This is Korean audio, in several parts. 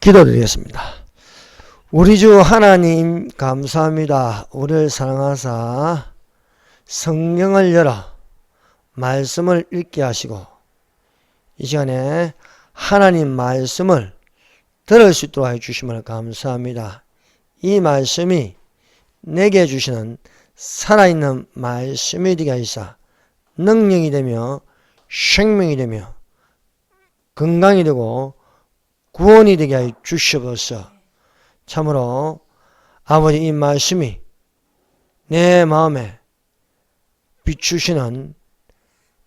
기도드리겠습니다. 우리 주 하나님 감사합니다. 우리를 사랑하사 성경을 열어 말씀을 읽게 하시고 이 시간에 하나님 말씀을 들을 수 있도록 해주심을 감사합니다. 이 말씀이 내게 주시는 살아있는 말씀이 되게 하시사 능력이 되며 생명이 되며 건강이 되고 구원이 되게 해 주시옵소서. 참으로 아버지, 이 말씀이 내 마음에 비추시는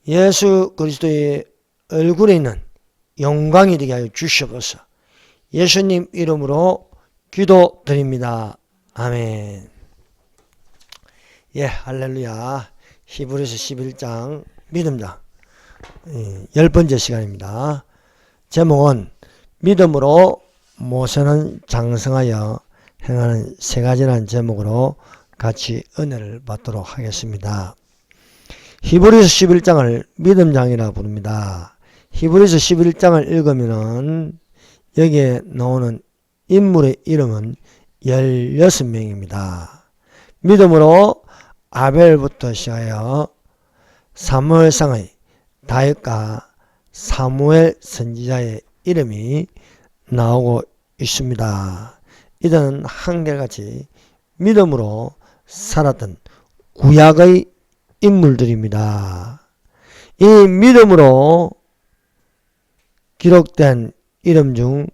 예수 그리스도의 얼굴에 있는 영광이 되게 하여 주시옵소서. 예수님 이름으로 기도드립니다. 아멘. 예, 할렐루야. 히브리서 11장 믿음장 10번째 시간입니다. 제목은 믿음으로 모세는 장성하여 행하는 세 가지라는 제목으로 같이 은혜를 받도록 하겠습니다. 히브리서 11장을 믿음장이라 부릅니다. 히브리서 11장을 읽으면 여기에 나오는 인물의 이름은 16명입니다. 믿음으로 아벨부터 시작하여 사무엘상의 다윗과 사무엘 선지자의 이름이 나오고 있습니다. 이들은 한결같이 믿음으로 살았던 구약의 인물들입니다. 이 믿음으로 기록된 이름 중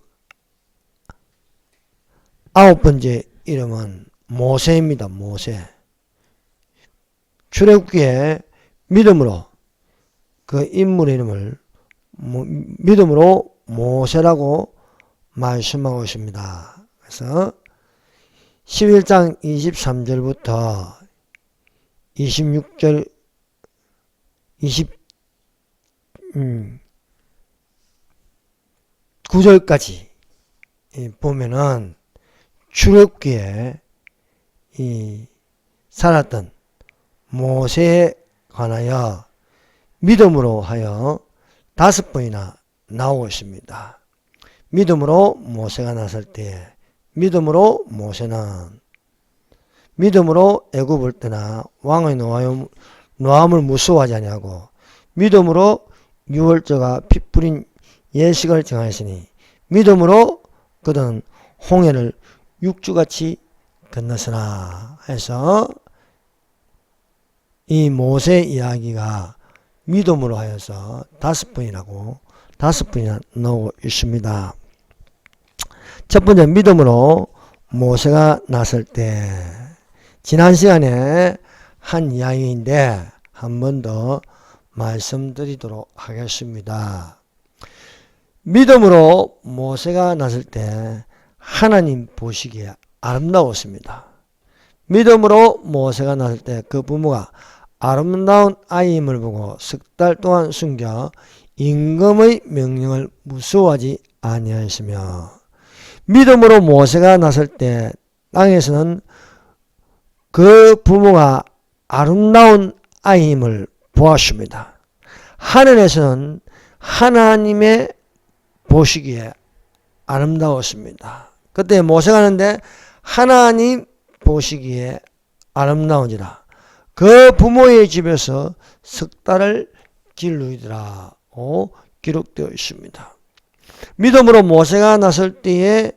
9번째 이름은 모세입니다. 모세. 출애굽기에 믿음으로 그 인물의 이름을 믿음으로 모세라고 말씀하고 있습니다. 그래서 11장 23절부터 26절 29절까지 보면은 출애굽기에 이 살았던 모세에 관하여 믿음으로 하여 5번이나 나오고 있습니다. 믿음으로 모세가 나설 때, 믿음으로 모세는 믿음으로 애굽을 떠나 왕의 노함을 무서워하지 아니하고 믿음으로 유월절과 피 뿌린 예식을 정하였으니 믿음으로 그들은 홍해를 육주같이 건넜으나 해서 이 모세 이야기가 믿음으로 하여서 5번이나 나오고 있습니다. 첫 번째, 믿음으로 모세가 나설 때, 지난 시간에 한 이야기인데 한 번 더 말씀드리도록 하겠습니다. 믿음으로 모세가 나설 때 하나님 보시기에 아름다웠습니다. 믿음으로 모세가 나설 때 그 부모가 아름다운 아이임을 보고 석 달 동안 숨겨 임금의 명령을 무서워하지 아니하였으며, 믿음으로 모세가 나설 때 땅에서는 그 부모가 아름다운 아이임을 보았습니다. 하늘에서는 하나님의 보시기에 아름다웠습니다. 그때 모세가 하는데 하나님 보시기에 아름다운지라 그 부모의 집에서 석 달을 길르이더라고 기록되어 있습니다. 믿음으로 모세가 나설 때에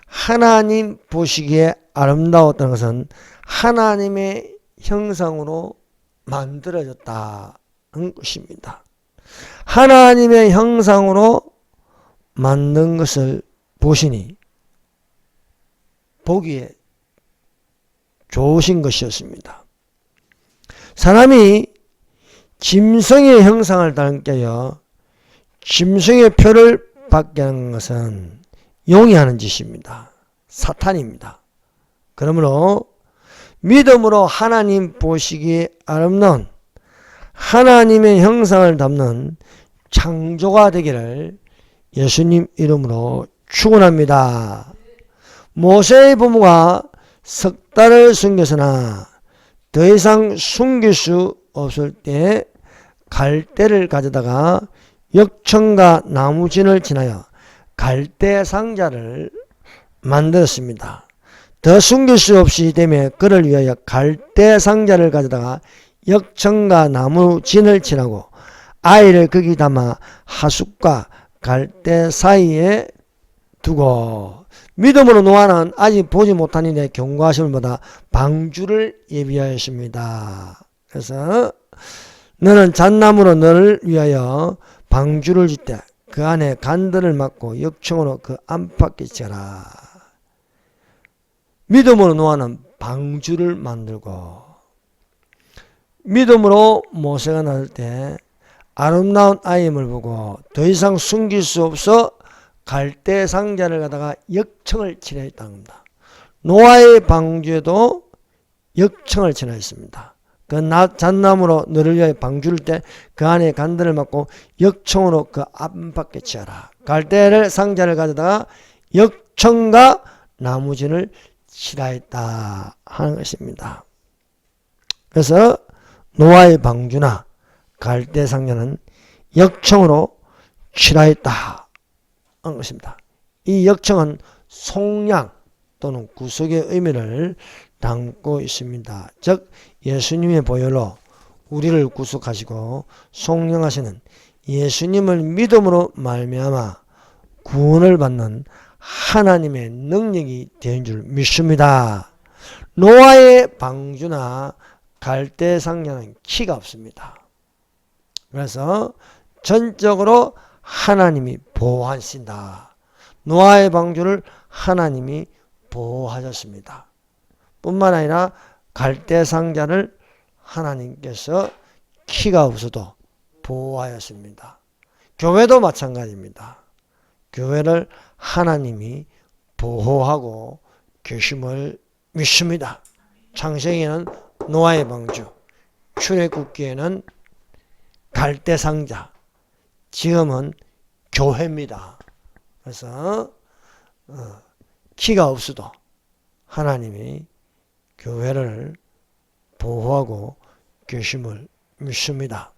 하나님 보시기에 아름다웠다는 것은 하나님의 형상으로 만들어졌다는 것입니다. 하나님의 형상으로 만든 것을 보시니 보기에 좋으신 것이었습니다. 사람이 짐승의 형상을 닮게 하여 짐승의 표를 받게 하는 것은 용이 하는 짓입니다. 사탄입니다. 그러므로 믿음으로 하나님 보시기에 아름다운 하나님의 형상을 담는 창조가 되기를 예수님 이름으로 축원합니다. 모세의 부모가 석 달을 숨겼으나 더 이상 숨길 수 없을 때 갈대를 가져다가 역청과 나무진을 지나여 갈대 상자를 만들었습니다. 더 숨길 수 없이 되며 그를 위하여 갈대 상자를 가져다가 역청과 나무 진을 칠하고 아이를 거기 담아 하숫과 갈대 사이에 두고 믿음으로 노아는 아직 보지 못한 일에 경고하심을 받아 방주를 예비하였습니다. 그래서 너는 잣나무로 너를 위하여 방주를 짓되 그 안에 간들을 막고 역청으로 그 안팎에 쳐라. 믿음으로 노아는 방주를 만들고 믿음으로 모세가 낳을 때 아름다운 아이임을 보고 더 이상 숨길 수 없어 갈대 상자를 가다가 역청을 칠했다는 겁니다. 노아의 방주에도 역청을 칠했습니다. 그 잣나무로 너를 위하여 방주를 때 그 안에 간들을 막고 역청으로 그 안팎에 치어라. 갈대를 상자를 가져다가 역청과 나무진을 칠하였다 하는 것입니다. 그래서 노아의 방주나 갈대 상자는 역청으로 칠하였다 하는 것입니다. 이 역청은 속량 또는 구속의 의미를 담고 있습니다. 즉 예수님의 보혈로 우리를 구속하시고 속량하시는 예수님을 믿음으로 말미암아 구원을 받는 하나님의 능력이 되는 줄 믿습니다. 노아의 방주나 갈대 상자는 키가 없습니다. 그래서 전적으로 하나님이 보호하신다. 노아의 방주를 하나님이 보호하셨습니다. 뿐만 아니라 갈대 상자를 하나님께서 키가 없어도 보호하였습니다. 교회도 마찬가지입니다. 교회를 하나님이 보호하고 계심을 믿습니다. 창세기에는 노아의 방주, 출애굽기에는 갈대 상자, 지금은 교회입니다. 그래서 키가 없어도 하나님이 교회를 보호하고 계심을 믿습니다.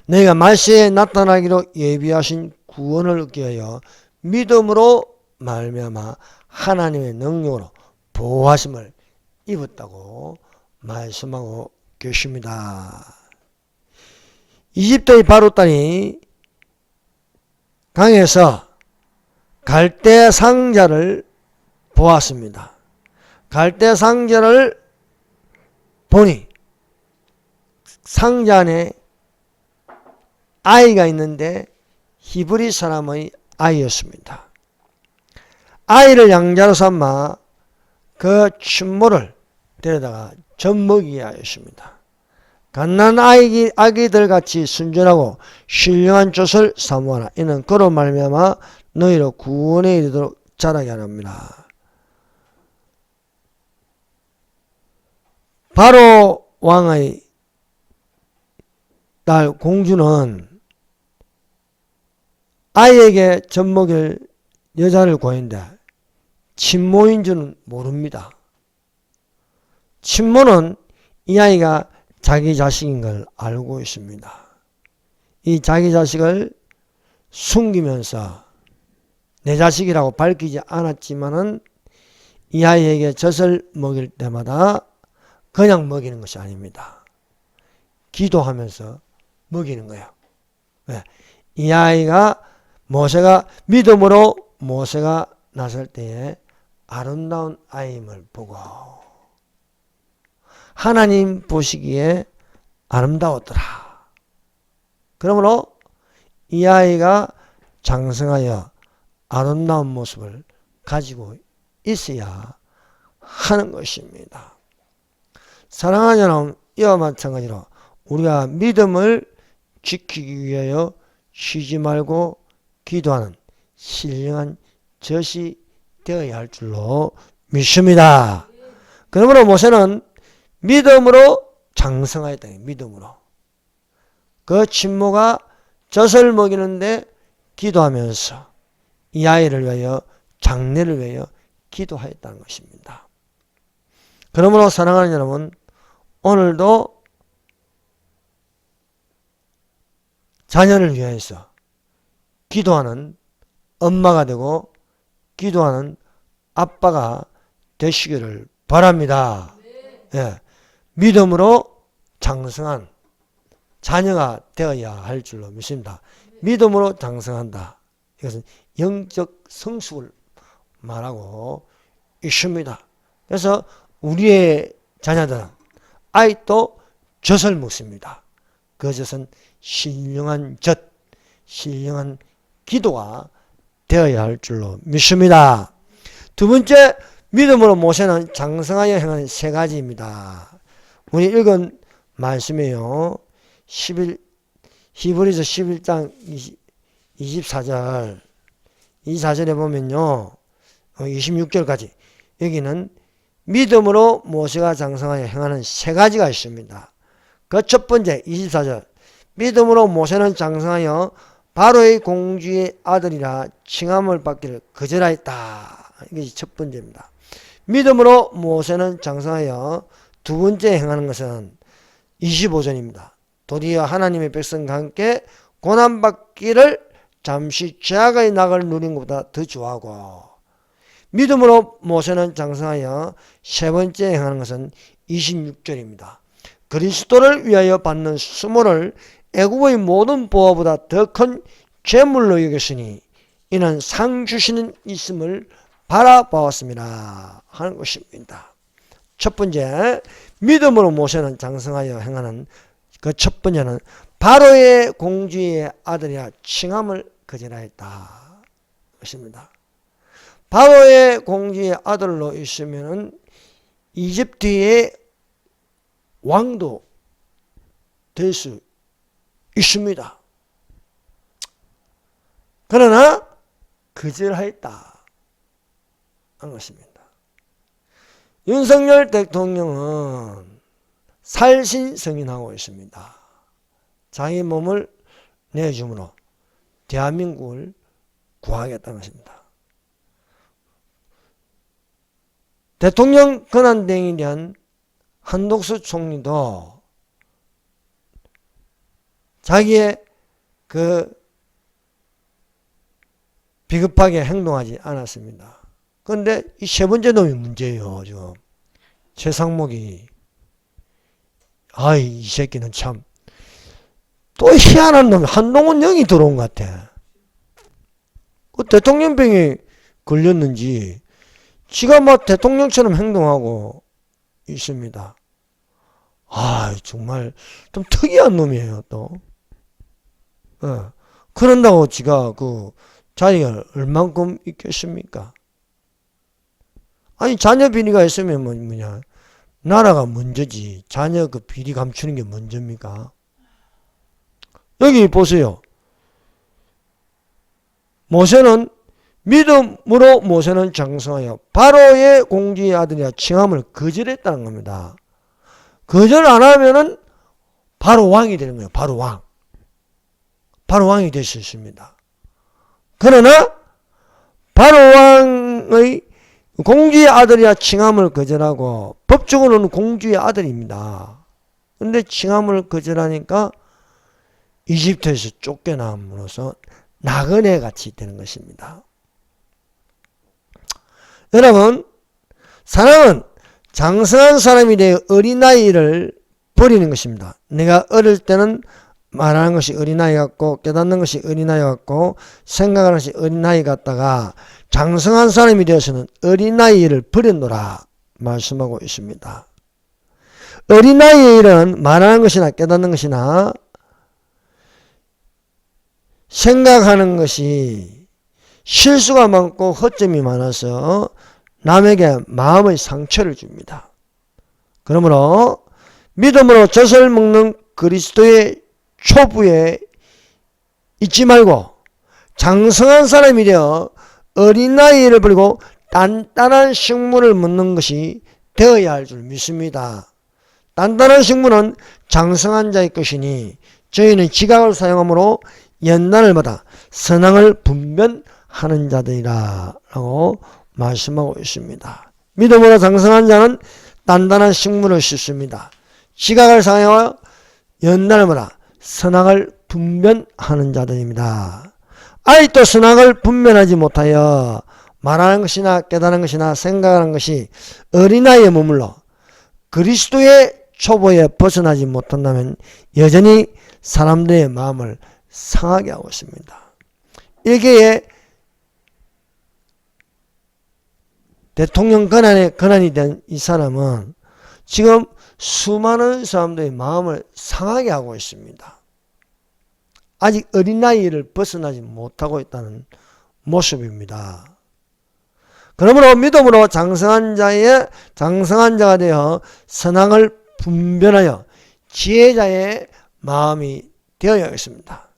너희가 말세에 나타나기로 예비하신 구원을 얻기 위하여 믿음으로 말미암아 하나님의 능력으로 보호하심을 입었다고 말씀하고 계십니다. 이집트의 바로 땅이 강에서 갈대 상자를 보았습니다. 갈대 상자를 보니 상자 안에 아이가 있는데 히브리 사람의 아이였습니다. 아이를 양자로 삼아 그 친모를 데려다가 젖먹이게 하였습니다. 갓난 아기들 같이 순전하고 신령한 젖을 사모하라. 이는 그로 말미암아 너희로 구원에 이르도록 자라게 하랍니다. 바로 왕의 딸 공주는 아이에게 젖먹일 여자를 구했는데 친모인 줄은 모릅니다. 친모는 이 아이가 자기 자식인 걸 알고 있습니다. 이 자기 자식을 숨기면서 내 자식이라고 밝히지 않았지만은 이 아이에게 젖을 먹일 때마다 그냥 먹이는 것이 아닙니다. 기도하면서 먹이는 거예요. 왜? 이 아이가 모세가 믿음으로 모세가 나설 때에 아름다운 아이임을 보고 하나님 보시기에 아름다웠더라. 그러므로 이 아이가 장성하여 아름다운 모습을 가지고 있어야 하는 것입니다. 사랑하는 여러분, 이와 마찬가지로 우리가 믿음을 지키기 위하여 쉬지 말고 기도하는 신령한 젖이 되어야 할 줄로 믿습니다. 그러므로 모세는 믿음으로 장성하였다. 믿음으로. 그 친모가 젖을 먹이는데 기도하면서 이 아이를 위하여 장래를 위하여 기도하였다는 것입니다. 그러므로 사랑하는 여러분, 오늘도 자녀를 위해서 기도하는 엄마가 되고 기도하는 아빠가 되시기를 바랍니다. 예, 믿음으로 장성한 자녀가 되어야 할 줄로 믿습니다. 믿음으로 장성한다. 이것은 영적 성숙을 말하고 있습니다. 그래서 우리의 자녀들은 아직도 젖을 먹습니다. 그 젖은 신령한 젖, 신령한 기도가 되어야 할 줄로 믿습니다. 두 번째, 믿음으로 모세는 장성하여 행하는 세 가지입니다. 우리 읽은 말씀이에요. 히브리서 11장 24절, 이 4절에 보면요, 26절까지 여기는 믿음으로 모세가 장성하여 행하는 세 가지가 있습니다. 그 첫 번째 24절, 믿음으로 모세는 장성하여 바로의 공주의 아들이라 칭함을 받기를 거절하였다. 이것이 첫 번째입니다. 믿음으로 모세는 장성하여 두 번째 행하는 것은 25절입니다. 도리어 하나님의 백성과 함께 고난받기를 잠시 죄악의 낙을 누린 것보다 더 좋아하고, 믿음으로 모세는 장성하여 세 번째 행하는 것은 26절입니다. 그리스도를 위하여 받는 수모를 애국의 모든 보화보다 더 큰 재물로 여겼으니 이는 상 주시는 있음을 바라보았습니다 하는 것입니다. 첫 번째, 믿음으로 모세는 장성하여 행하는 그 첫 번째는 바로의 공주의 아들이라 칭함을 거절하였다 것입니다. 바로의 공주의 아들로 있으면은 이집트의 왕도 될 수 있습니다. 그러나 거절하였다 하는 것입니다. 윤석열 대통령은 살신성인하고 있습니다. 자기 몸을 내줌으로 대한민국을 구하겠다는 것입니다. 대통령 권한대행에 대한 한독수 총리도 자기의 비겁하게 행동하지 않았습니다. 그런데 이 세 번째 놈이 문제예요. 지금 최상목이, 이 새끼는 참 또 희한한 놈이, 한동훈 영이 들어온 것 같아. 그 대통령병에 걸렸는지 지가 막 대통령처럼 행동하고 있습니다. 정말 좀 특이한 놈이에요, 또. 그런다고 지가 그 자리가 얼만큼 있겠습니까? 자녀 비리가 있으면 뭐냐, 나라가 먼저지. 자녀 그 비리 감추는 게 먼저입니까? 여기 보세요. 믿음으로 모세는 장성하여 바로의 공주의 아들이라 칭함을 거절했다는 겁니다. 거절 안 하면은 바로 왕이 되는 거예요. 바로 왕. 바로 왕이 될 수 있습니다. 그러나 바로 왕의 공주의 아들이라 칭함을 거절하고, 법적으로는 공주의 아들입니다. 근데 칭함을 거절하니까 이집트에서 쫓겨남으로써 나그네 같이 되는 것입니다. 여러분, 사람은 장성한 사람이 되어 어린아이를 버리는 것입니다. 내가 어릴 때는 말하는 것이 어린아이 같고, 깨닫는 것이 어린아이 같고, 생각하는 것이 어린아이 같다가 장성한 사람이 되어서는 어린아이를 버렸노라 말씀하고 있습니다. 어린아이의 일은 말하는 것이나 깨닫는 것이나 생각하는 것이 실수가 많고 허점이 많아서 남에게 마음의 상처를 줍니다. 그러므로 믿음으로 젖을 먹는 그리스도의 초부에 있지 말고 장성한 사람이 되어 어린아이를 버리고 단단한 식물을 먹는 것이 되어야 할 줄 믿습니다. 단단한 식물은 장성한 자의 것이니 저희는 지각을 사용함으로 연단을마다 선악을 분별하는 자들이라 라고 말씀하고 있습니다. 믿음으로 장성한 자는 단단한 식물을 씹습니다. 지각을 사용하여 연단을마다 선악을 분별하는 자들입니다. 아직도 선악을 분별하지 못하여 말하는 것이나 깨닫는 것이나 생각하는 것이 어린아이에 머물러 그리스도의 초보에 벗어나지 못한다면 여전히 사람들의 마음을 상하게 하고 있습니다. 일개의 대통령 권한이 된 이 사람은 지금 수많은 사람들의 마음을 상하게 하고 있습니다. 아직 어린아이를 벗어나지 못하고 있다는 모습입니다. 그러므로 믿음으로 장성한 자가 되어 선악을 분별하여 지혜자의 마음이 되어야겠습니다.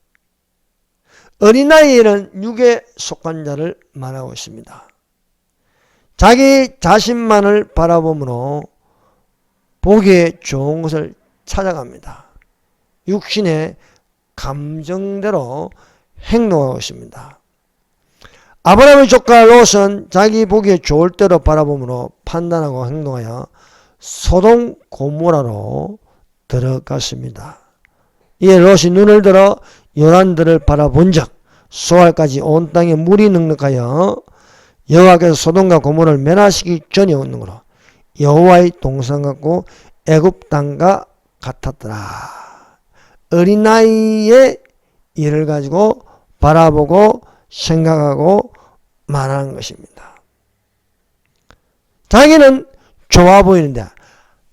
어린아이는 육에 속한 자를 말하고 있습니다. 자기 자신만을 바라보므로 보기에 좋은 것을 찾아갑니다. 육신의 감정대로 행동하고 있습니다. 아브라함의 조카 롯은 자기 보기에 좋을 대로 바라보므로 판단하고 행동하여 소돔 고모라로 들어갔습니다. 이에 롯이 눈을 들어 요란들을 바라본즉 소알까지 온 땅에 물이 넉넉하여 여호와께서 소돔과 고모라를 멸하시기 전에 오는 거로 여호와의 동산 같고 애굽 땅과 같았더라. 어린아이의 일을 가지고 바라보고 생각하고 말하는 것입니다. 자기는 좋아 보이는데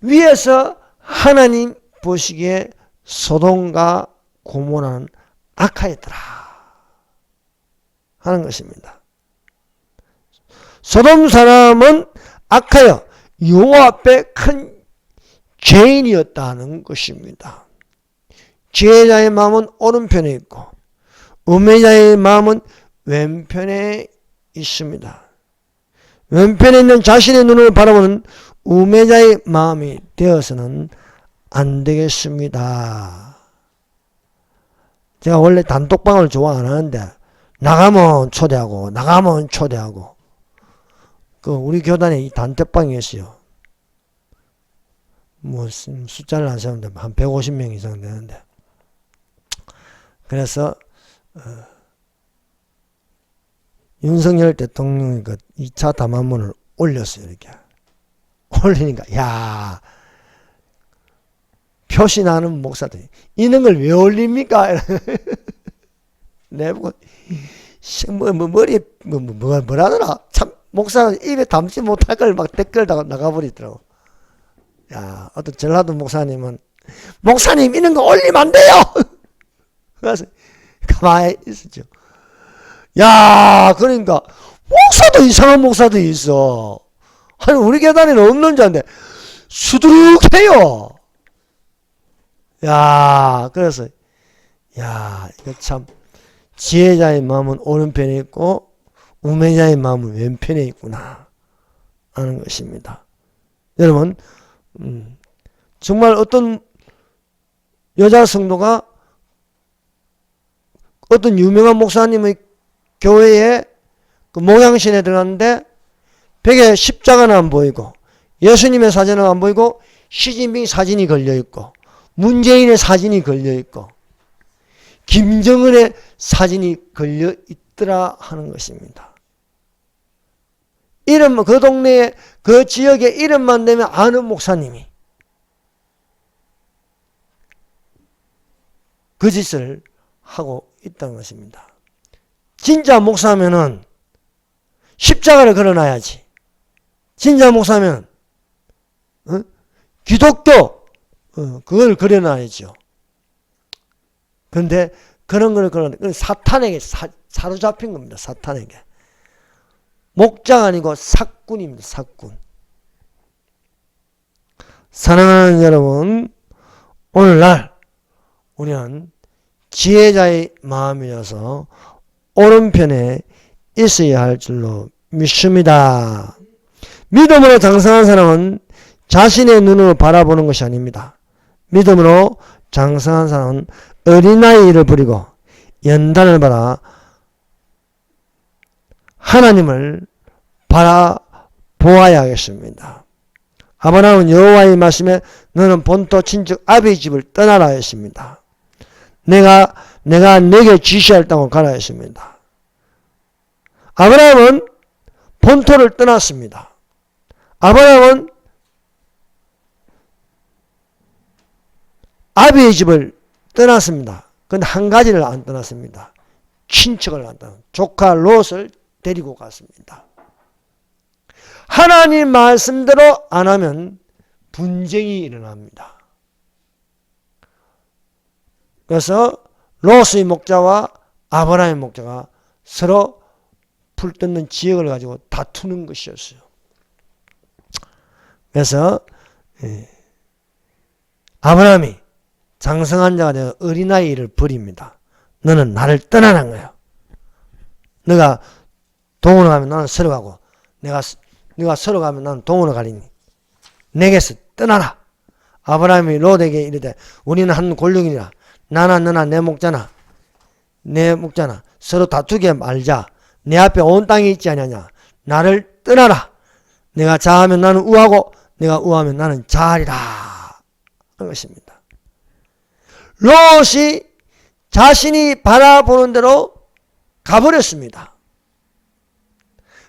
위에서 하나님 보시기에 소돔과 고모라는 악하였더라 하는 것입니다. 소돔 사람은 악하여 여호와 앞에 큰 죄인이었다는 것입니다. 지혜자의 마음은 오른편에 있고 우매자의 마음은 왼편에 있습니다. 왼편에 있는 자신의 눈을 바라보는 우매자의 마음이 되어서는 안 되겠습니다. 제가 원래 단톡방을 좋아 안 하는데 나가면 초대하고 우리 교단에 이 단톡방이 있어요. 뭐 숫자를 안 세우는데 한 150명 이상 되는데 그래서 윤석열 대통령이 그 2차 담화문을 올렸어요. 이렇게 올리니까 야 표시나는 목사들이 이런 걸 왜 올립니까? 내보고 머리에 뭐라더라? 참 목사는 입에 담지 못할 걸 막 댓글 나가버리더라고. 야 어떤 전라도 목사님은 목사님 이런 거 올리면 안 돼요. 그래서 가만히 있었죠. 야 그러니까 목사도 이상한 목사도 있어. 아니 우리 교단에는 없는 자인데 수두룩해요. 야 그래서 야 이거 참 지혜자의 마음은 오른편에 있고 우매자의 마음은 왼편에 있구나 하는 것입니다. 여러분 정말 어떤 여자 성도가 어떤 유명한 목사님의 교회에 그 모양신에 들어갔는데 벽에 십자가는 안 보이고 예수님의 사진은 안 보이고 시진핑 사진이 걸려있고 문재인의 사진이 걸려있고 김정은의 사진이 걸려있더라 하는 것입니다. 이름, 그 동네에 그 지역에 이름만 되면 아는 목사님이 그 짓을 하고 있다는 것입니다. 진짜 목사면은 십자가를 걸어놔야지. 진짜 목사면 기독교 그걸 그려놔야죠. 그런데 그런 걸 그런 사탄에게 사로잡힌 겁니다. 사탄에게. 목자가 아니고 사꾼입니다. 사꾼. 사랑하는 여러분, 오늘날 우리는 지혜자의 마음이어서 오른편에 있어야 할 줄로 믿습니다. 믿음으로 장성한 사람은 자신의 눈으로 바라보는 것이 아닙니다. 믿음으로 장성한 사람은 어린아이를 부리고 연단을 받아 하나님을 바라보아야 하겠습니다. 아브라함은 여호와의 말씀에 너는 본토 친척 아비의 집을 떠나라 했습니다. 내가 내게 지시할 땅으로 가라 했습니다. 아브라함은 본토를 떠났습니다. 아브라함은 아비의 집을 떠났습니다. 그런데 한 가지를 안 떠났습니다. 친척을 안 떠났습니다. 조카 롯을 데리고 갔습니다. 하나님 말씀대로 안 하면 분쟁이 일어납니다. 그래서 롯의 목자와 아브라함의 목자가 서로 풀 뜯는 지역을 가지고 다투는 것이었어요. 그래서 아브라함이 장성한 자가 되어 어린아이를 버립니다. 너는 나를 떠나라는 거예요. 너가 동으로 가면 나는 서로 가고 네가 서로 가면 나는 동으로 가리니 내게서 떠나라. 아브라함이 롯에게 이르되 우리는 한 골룡이라 나나 너나 내 목자나 서로 다투게 말자. 내 앞에 온 땅이 있지 아니하냐. 나를 떠나라. 내가 좌하면 나는 우하고 내가 우하면 나는 좌하리라 하는 것입니다. 롯이 자신이 바라보는 대로 가버렸습니다.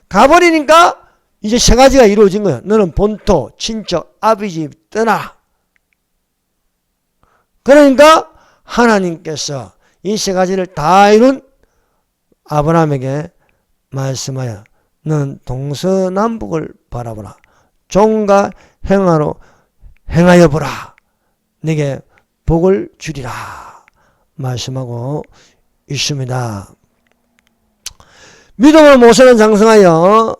가버리니까 이제 세 가지가 이루어진 거예요. 너는 본토, 친척, 아비집 떠나라. 그러니까 하나님께서 이 세 가지를 다 이룬 아브라함에게 말씀하여 너는 동서남북을 바라보라. 종과 행하여 보라. 네게 복을 주리라 말씀하고 있습니다. 믿음으로 모세는 장성하여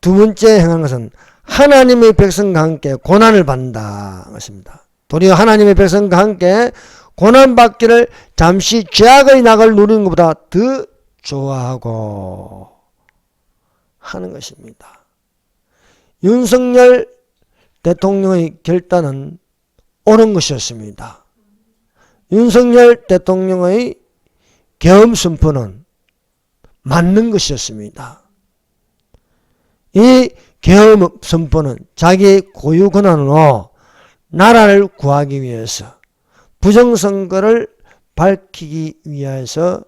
두 번째 행한 것은 하나님의 백성과 함께 고난을 받는다 것입니다. 도리어 하나님의 백성과 함께 고난받기를 잠시 죄악의 낙을 누리는 것보다 더 좋아하고 하는 것입니다. 윤석열 대통령의 결단은 옳은 것이었습니다. 윤석열 대통령의 계엄 선포는 맞는 것이었습니다. 이 계엄 선포는 자기의 고유 권한으로 나라를 구하기 위해서 부정선거를 밝히기 위해서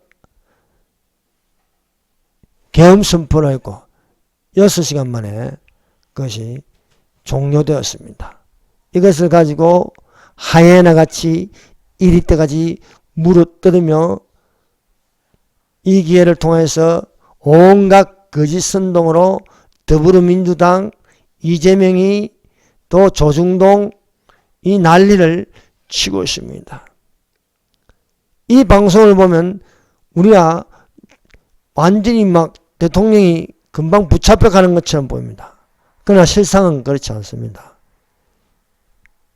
계엄 선포를 했고 6시간 만에 그것이 종료되었습니다. 이것을 가지고 하이에나같이 이리 때까지 물어뜯으며 이 기회를 통해서 온갖 거짓 선동으로 더불어민주당, 이재명이 또 조중동 이 난리를 치고 있습니다. 이 방송을 보면 우리가 완전히 막 대통령이 금방 붙잡혀가는 것처럼 보입니다. 그러나 실상은 그렇지 않습니다.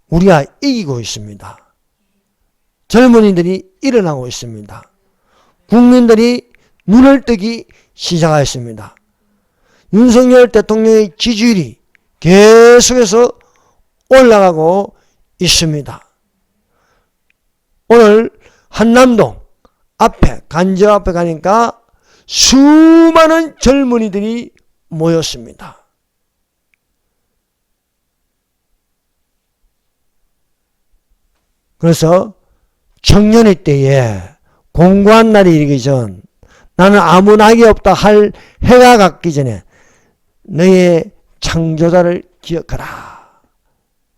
우리가 이기고 있습니다. 젊은이들이 일어나고 있습니다. 국민들이 눈을 뜨기 시작하였습니다. 윤석열 대통령의 지지율이 계속해서 올라가고 있습니다. 오늘 한남동 앞에 간저 앞에 가니까 수많은 젊은이들이 모였습니다. 그래서 청년의 때에 공고한 날이 이르기 전 나는 아무 낙이 없다 할 해가 갖기 전에 너의 창조자를 기억하라.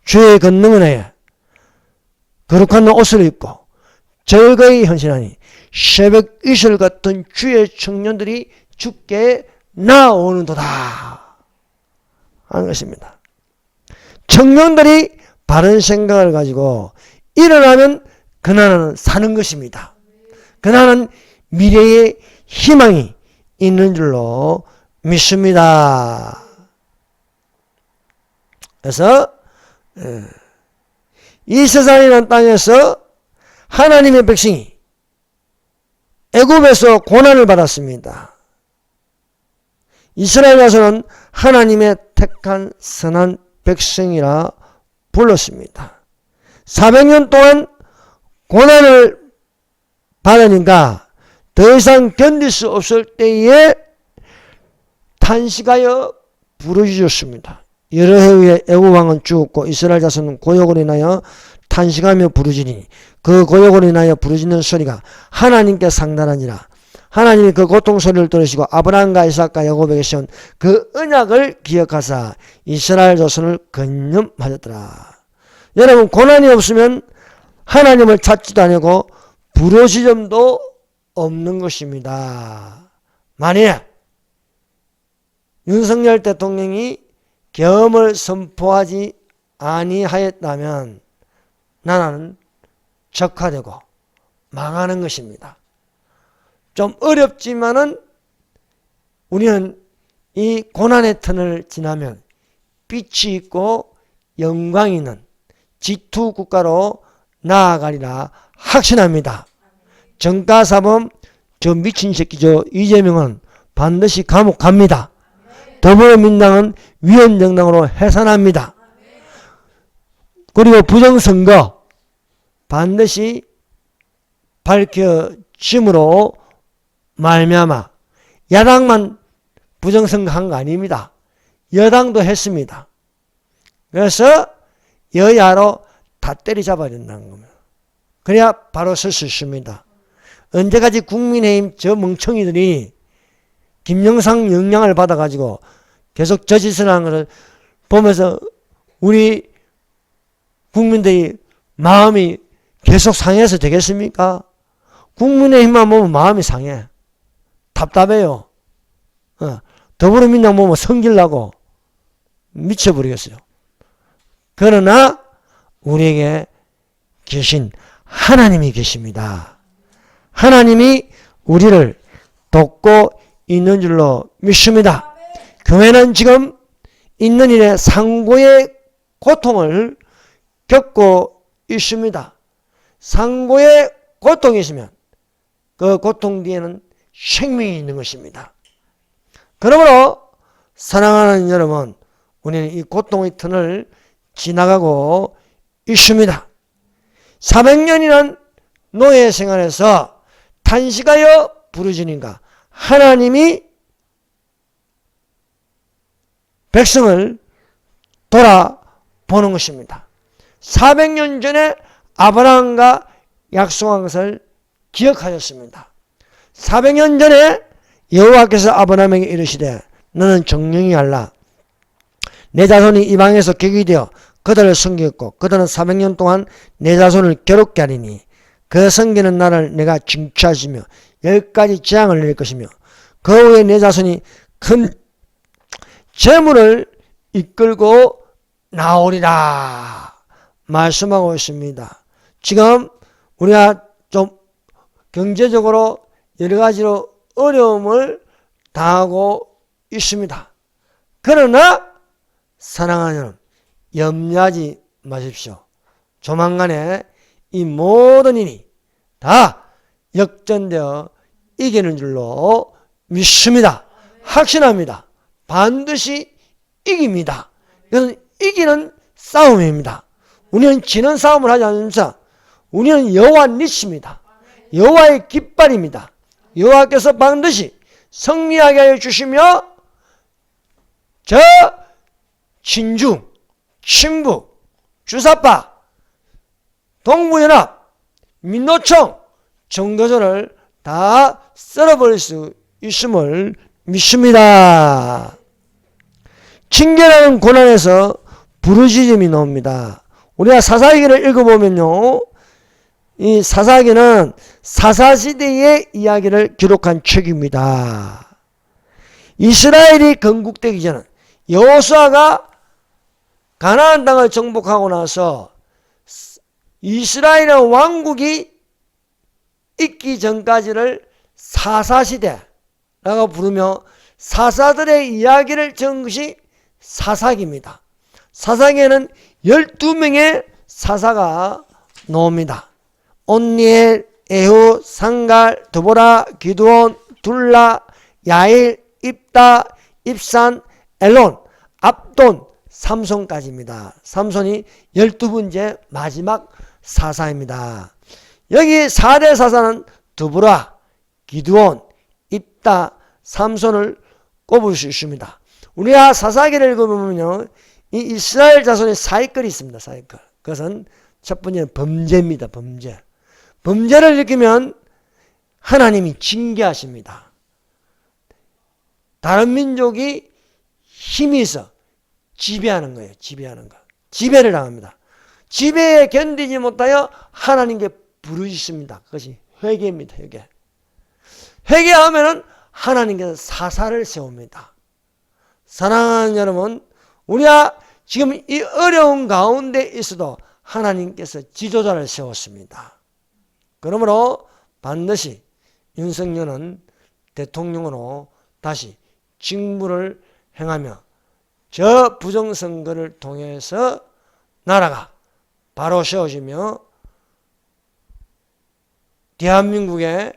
주의 권능은 해 거룩한 옷을 입고 절거히 헌신하니 새벽 이슬 같은 주의 청년들이 주께 나오는도다 하는 것입니다. 청년들이 바른 생각을 가지고 일어나면 그날은 사는 것입니다. 그날은 미래의 희망이 있는 줄로 믿습니다. 그래서 이 세상이라는 땅에서 하나님의 백성이 애굽에서 고난을 받았습니다. 이스라엘 자손은 하나님의 택한 선한 백성이라 불렀습니다. 400년 동안 고난을 받으니까 더 이상 견딜 수 없을 때에 탄식하여 부르짖었습니다. 여러 해 후에 애굽 왕은 죽었고 이스라엘 자손은 고역으로 인하여 탄식하며 부르짖으니 그 고역으로 인하여 부르짖는 소리가 하나님께 상달하니라. 하나님이 그 고통 소리를 들으시고 아브라함과 이삭과 야곱에게 세운 그 언약을 기억하사 이스라엘 자손을 건념하셨더라. 여러분, 고난이 없으면 하나님을 찾지도 아니고 부르짖음도 없는 것입니다. 만약 윤석열 대통령이 계엄을 선포하지 아니하였다면 나라는 적화되고 망하는 것입니다. 좀 어렵지만은 우리는 이 고난의 턴을 지나면 빛이 있고 영광이 있는 G2 국가로 나아가리라 확신합니다. 정가사범 저 미친 새끼 저 이재명은 반드시 감옥 갑니다. 더불어민주당은 위헌정당으로 해산합니다. 그리고 부정선거 반드시 밝혀짐으로 말미암아 야당만 부정선거 한 거 아닙니다. 여당도 했습니다. 그래서 여야로 다 때리잡아야 된다는 겁니다. 그래야 바로 설 수 있습니다. 언제까지 국민의힘 저 멍청이들이 김영삼 영향을 받아가지고 계속 저 짓을 하는 것을 보면서 우리 국민들이 마음이 계속 상해서 되겠습니까? 국민의힘만 보면 마음이 상해. 답답해요. 더불어민주당 보면 성질나고 미쳐버리겠어요. 그러나 우리에게 계신 하나님이 계십니다. 하나님이 우리를 돕고 있는 줄로 믿습니다. 교회는 지금 있는 일에 상고의 고통을 겪고 있습니다. 상고의 고통이 있으면 그 고통 뒤에는 생명이 있는 것입니다. 그러므로 사랑하는 여러분, 우리는 이 고통의 턴을 지나가고 있습니다. 400년이란 노예 생활에서 탄식하여 부르짖는가 하나님이 백성을 돌아보는 것입니다. 400년 전에 아브라함과 약속한 것을 기억하였습니다. 400년 전에 여호와께서 아브라함에게 이르시되 너는 정령이 알라. 내 자손이 이방에서 객이 되어 그들을 섬겼고 그들은 400년 동안 내 자손을 괴롭게 하리니 그 섬기는 나를 내가 징취하시며 10가지 재앙을 내릴 것이며 그 후에 내 자손이 큰 재물을 이끌고 나오리라 말씀하고 있습니다. 지금 우리가 좀 경제적으로 여러 가지로 어려움을 당하고 있습니다. 그러나 사랑하는 여러분, 염려하지 마십시오. 조만간에 이 모든 일이 다 역전되어 이기는 줄로 믿습니다. 확신합니다. 반드시 이깁니다. 이것은 이기는 싸움입니다. 우리는 지는 싸움을 하지 않습니다. 우리는 여호와 니십니다. 여호와의 깃발입니다. 여호와께서 반드시 승리하게 하여 주시며 저 친중, 친북, 주사파, 동부연합, 민노총, 정교조를 다 썰어버릴 수 있음을 믿습니다. 징계라는 고난에서 부르짖음이 나옵니다. 우리가 사사기를 읽어보면요, 이 사사기는 사사시대의 이야기를 기록한 책입니다. 이스라엘이 건국되기 전에 여호수아가 가나안 땅을 정복하고 나서 이스라엘의 왕국이 있기 전까지를 사사시대라고 부르며 사사들의 이야기를 적은 것이 사사기입니다. 사사기에는 12명의 사사가 나옵니다. 온니엘, 에후, 상갈, 드보라, 기드온, 둘라, 야일, 입다, 입산, 엘론, 압돈, 삼손까지입니다. 삼손이 12번째 마지막 사사입니다. 여기 4대 사사는 드보라, 기드온, 입다, 삼손을 꼽을 수 있습니다. 우리가 사사기를 읽어보면요, 이 이스라엘 자손의 사이클이 있습니다. 사이클. 그것은 첫 번째는 범죄입니다. 범죄. 범죄를 일으키면 하나님이 징계하십니다. 다른 민족이 힘이 있어 지배하는 거예요. 지배하는 거. 지배를 당합니다. 지배에 견디지 못하여 하나님께 부르짖습니다. 그것이 회개입니다. 회개. 회개하면은 하나님께서 사사를 세웁니다. 사랑하는 여러분, 우리가 지금 이 어려운 가운데 있어도 하나님께서 지도자를 세웠습니다. 그러므로 반드시 윤석열은 대통령으로 다시 직무를 행하며 저 부정선거를 통해서 나라가 바로 세워지며 대한민국의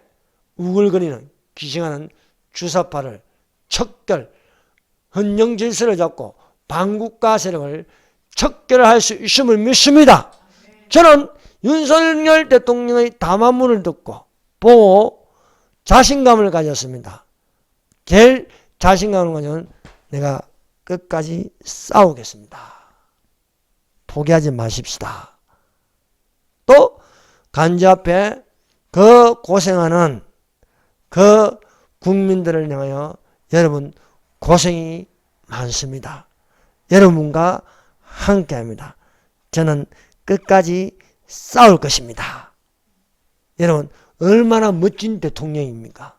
우글거리는 기승하는 주사파를 척결, 헌정질서를 잡고 반국가 세력을 척결할 수 있음을 믿습니다. 저는 윤석열 대통령의 담화문을 듣고 보고 자신감을 가졌습니다. 제일 자신감을 가진 내가 끝까지 싸우겠습니다. 포기하지 마십시다. 또 간지 앞에 그 고생하는 그 국민들을 향하여 여러분 고생이 많습니다. 여러분과 함께합니다. 저는 끝까지 싸울 것입니다. 여러분 얼마나 멋진 대통령입니까?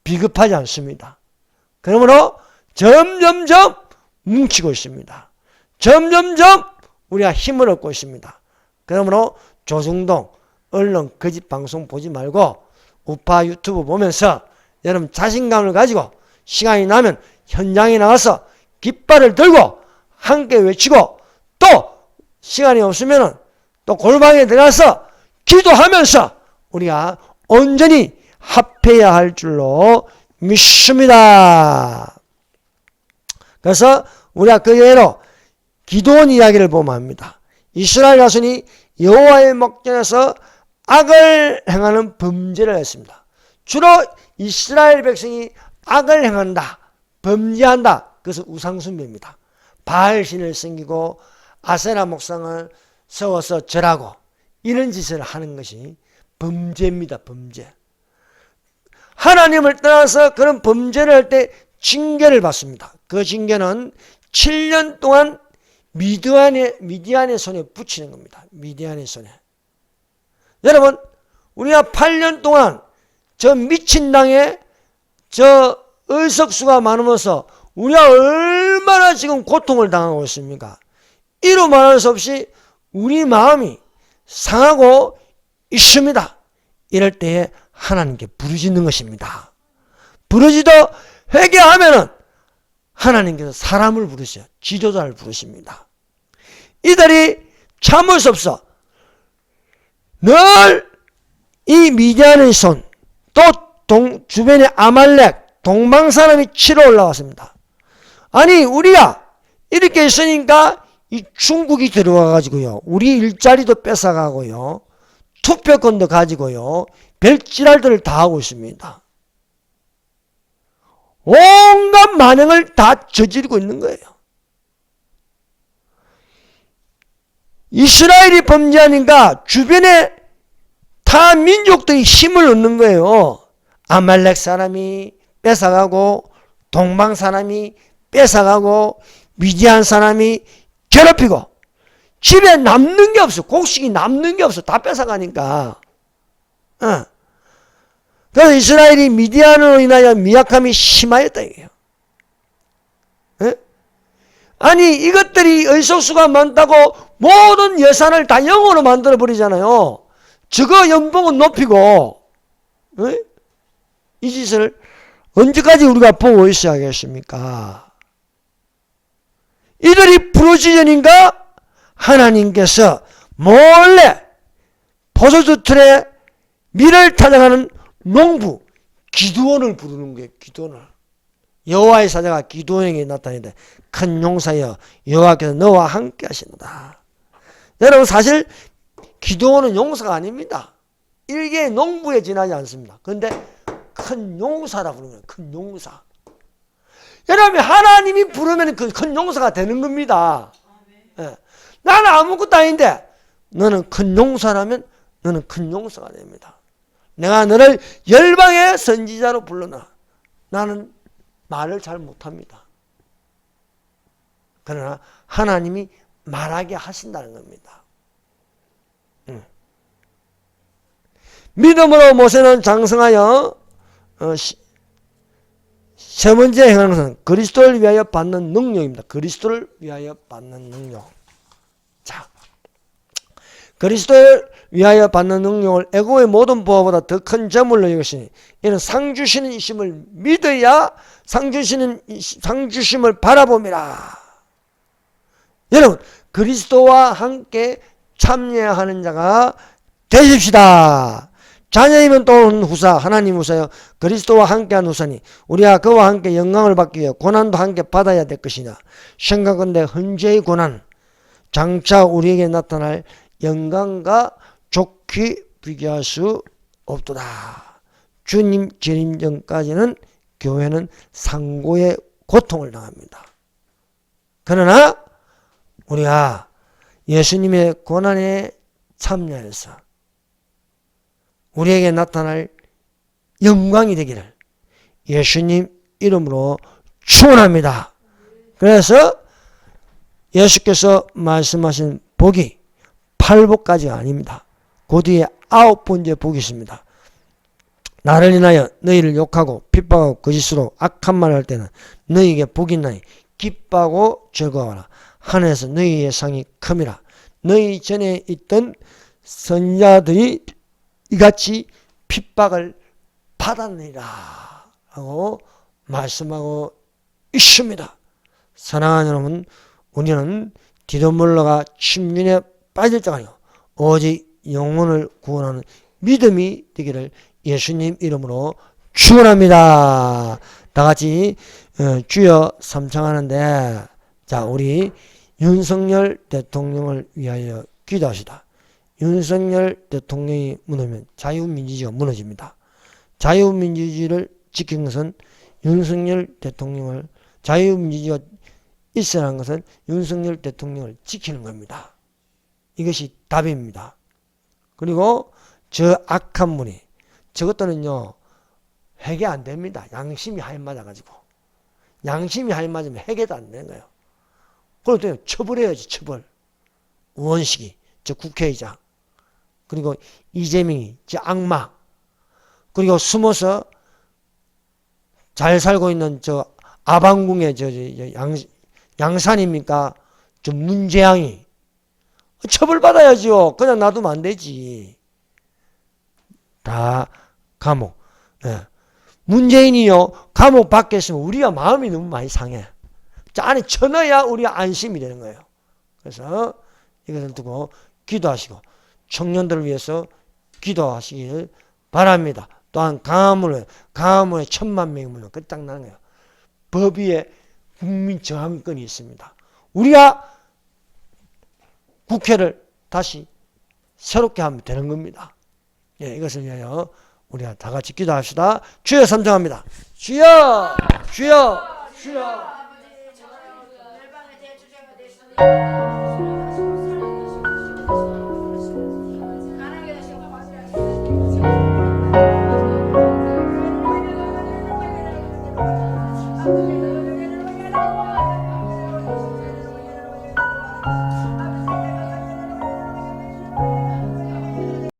비겁하지 않습니다. 그러므로 점점점 뭉치고 있습니다. 점점점 우리가 힘을 얻고 있습니다. 그러므로 조중동 언론 거짓 방송 보지 말고 우파 유튜브 보면서 여러분 자신감을 가지고 시간이 나면 현장에 나가서 깃발을 들고 함께 외치고 또 시간이 없으면 또 골방에 들어가서 기도하면서 우리가 온전히 합해야 할 줄로 믿습니다. 그래서 우리가 그 예로 기드온 이야기를 보면 합니다. 이스라엘 자손이 여호와의 목전에서 악을 행하는 범죄를 했습니다. 주로 이스라엘 백성이 악을 행한다, 범죄한다. 그것은 우상숭배입니다. 바알신을 섬기고 아세라 목상을 세워서 절하고 이런 짓을 하는 것이 범죄입니다. 범죄. 하나님을 떠나서 그런 범죄를 할 때 징계를 받습니다. 그 징계는 7년 동안 미디안의 손에 붙이는 겁니다. 미디안의 손에. 여러분 우리가 8년 동안 저 미친 당에 저 의석수가 많으면서 우리가 얼마나 지금 고통을 당하고 있습니까? 이루 말할 수 없이 우리 마음이 상하고 있습니다. 이럴 때에 하나님께 부르짖는 것입니다. 부르짖어 회개하면은 하나님께서 사람을 부르셔 지도자를 부르십니다. 이들이 참을 수 없어 늘 이 미디안의 손 또 주변에 아말렉 동방 사람이 치러 올라왔습니다. 아니 우리가 이렇게 있으니까 이 중국이 들어와 가지고요 우리 일자리도 뺏어가고요 투표권도 가지고요 별지랄들을 다 하고 있습니다. 온갖 만행을 다 저지르고 있는 거예요. 이스라엘이 범죄하니까 주변에 타 민족들이 힘을 얻는 거예요. 아말렉 사람이 뺏어가고 동방 사람이 뺏어가고 미디안 사람이 괴롭히고 집에 남는 게 없어. 곡식이 남는 게 없어. 다 뺏어가니까. 그래서 이스라엘이 미디안으로 인하여 미약함이 심하였다 이거예요. 아니 이것들이 의석수가 많다고 모든 예산을 다 영어로 만들어 버리잖아요. 저거 연봉은 높이고 이 짓을 언제까지 우리가 보고 있어야겠습니까? 이들이 부르짖으니까 하나님께서 몰래 포도주 틀에 밀을 타작하는 농부 기드온을 부르는 거예요. 기드온을. 여호와의 사자가 기드온에게 나타나는데 큰 용사여 여호와께서 너와 함께 하시노다. 여러분 사실 기드온은 용사가 아닙니다. 일개의 농부에 지나지 않습니다. 그런데 큰 용사라고 그러는 거예요. 큰 용사. 여러분 하나님이 부르면 그 큰 용사가 되는 겁니다. 네. 나는 아무것도 아닌데 너는 큰 용사라면 너는 큰 용사가 됩니다. 내가 너를 열방의 선지자로 불러놔. 나는 말을 잘 못합니다. 그러나 하나님이 말하게 하신다는 겁니다. 믿음으로 모세는 장성하여 세 번째 행하는 것은 그리스도를 위하여 받는 능력입니다. 그리스도를 위하여 받는 능력. 자, 그리스도를 위하여 받는 능력을 애고의 모든 보화보다 더 큰 재물로 여기시니 이는 상 주시는 이심을 믿어야 상 주심을 바라봅니다. 여러분, 그리스도와 함께 참여하는 자가 되십시다. 자녀이면 또 후사, 하나님 후사여 그리스도와 함께한 후사니 우리가 그와 함께 영광을 받기 위해 고난도 함께 받아야 될 것이냐. 생각건대 현재의 고난 장차 우리에게 나타날 영광과 좋게 비교할 수 없도다. 주님 재림 전까지는 교회는 상고의 고통을 당합니다. 그러나 우리가 예수님의 고난에 참여해서 우리에게 나타날 영광이 되기를 예수님 이름으로 축원합니다. 그래서 예수께서 말씀하신 복이 8복까지가 아닙니다. 그 뒤에 9번째 복이 있습니다. 나를 인하여 너희를 욕하고 핍박하고 거짓으로 악한 말을 할 때는 너희에게 복이 있나니 기뻐하고 즐거워하라. 하늘에서 너희의 상이 큼이라. 너희 전에 있던 선자들이 이같이 핍박을 받았느니라 하고 말씀하고 있습니다. 사랑하는 여러분, 우리는 뒤도 물러가 침륜에 빠질 자가 아니고 오직 영혼을 구원하는 믿음이 되기를 예수님 이름으로 축원합니다. 다 같이 주여 삼창하는데, 자, 우리 윤석열 대통령을 위하여 기도하시다. 윤석열 대통령이 무너지면 자유민주주의가 무너집니다. 자유민주주의를 지키는 것은 윤석열 대통령을, 자유민주주의가 있어야 하는 것은 윤석열 대통령을 지키는 겁니다. 이것이 답입니다. 그리고 저 악한 분이, 저것들은요 해계 안 됩니다. 양심이 하에 맞아가지고. 양심이 하에 맞으면 해계도 안 되는 거예요. 그래도 처벌해야지, 처벌. 우원식이, 저 국회의장. 그리고 이재명이, 저 악마. 그리고 숨어서 잘 살고 있는 저 아방궁의 양산입니까? 저 문재양이. 처벌받아야죠. 그냥 놔두면 안 되지. 다 감옥. 예. 문재인이요, 감옥 밖에 있으면 우리가 마음이 너무 많이 상해. 자, 안에 쳐넣어야 우리가 안심이 되는 거예요. 그래서 이것을 두고 기도하시고 청년들을 위해서 기도하시길 바랍니다. 또한 강화문에 1000만 명이 물론 끝장나는 거예요. 법 위에 국민 저항권이 있습니다. 우리가 국회를 다시 새롭게 하면 되는 겁니다. 예, 이것을 위하여 우리가 다 같이 기도합시다. 주여 삼정합니다. 주여, 주여, 주여.